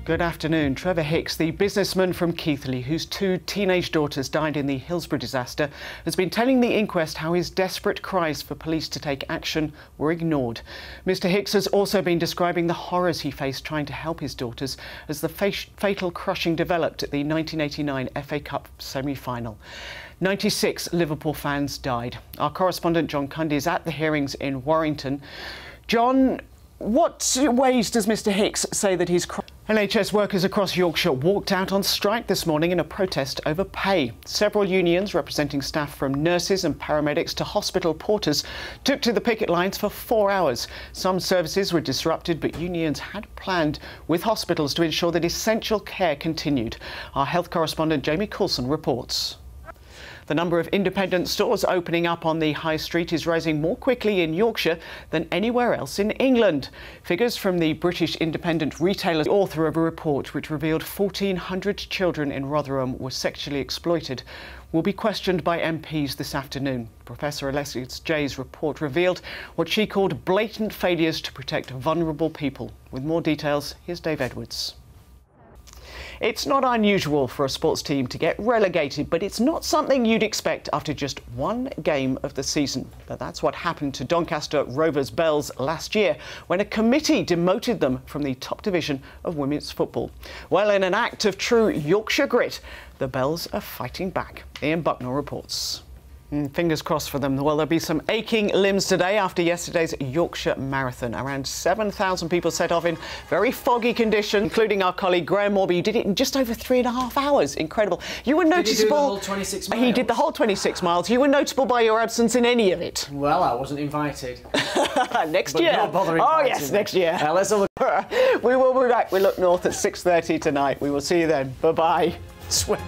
Good afternoon. Trevor Hicks, the businessman from Keighley, whose two teenage daughters died in the Hillsborough disaster, has been telling the inquest how his desperate cries for police to take action were ignored. Mr Hicks has also been describing the horrors he faced trying to help his daughters as the fatal crushing developed at the 1989 FA Cup semi-final. 96 Liverpool fans died. Our correspondent John Cundy is at the hearings in Warrington. John, what ways does Mr Hicks say that he's... NHS workers across Yorkshire walked out on strike this morning in a protest over pay. Several unions representing staff from nurses and paramedics to hospital porters took to the picket lines for 4 hours. Some services were disrupted, but unions had planned with hospitals to ensure that essential care continued. Our health correspondent Jamie Coulson reports. The number of independent stores opening up on the high street is rising more quickly in Yorkshire than anywhere else in England. Figures from the British Independent Retailers, author of a report which revealed 1,400 children in Rotherham were sexually exploited, will be questioned by MPs this afternoon. Professor Alexis Jay's report revealed what she called blatant failures to protect vulnerable people. With more details, here's Dave Edwards. It's not unusual for a sports team to get relegated, but it's not something you'd expect after just one game of the season. But that's what happened to Doncaster Rovers Bells last year when a committee demoted them from the top division of women's football. Well, in an act of true Yorkshire grit, the Bells are fighting back. Ian Bucknell reports. Fingers crossed for them. Well, there'll be some aching limbs today after yesterday's Yorkshire Marathon. Around 7,000 people set off in very foggy conditions, including our colleague Graham Morby, who did it in just over 3.5 hours. Incredible. You were noticeable. Did he do the whole 26 miles? He did the whole 26 miles. You were notable by your absence in any of it. Well, I wasn't invited. Next year. Not bother inviting yes, me. next year. Let's have a look. We will be back. We look north at 6:30 tonight. We will see you then. Bye-bye. Sweat.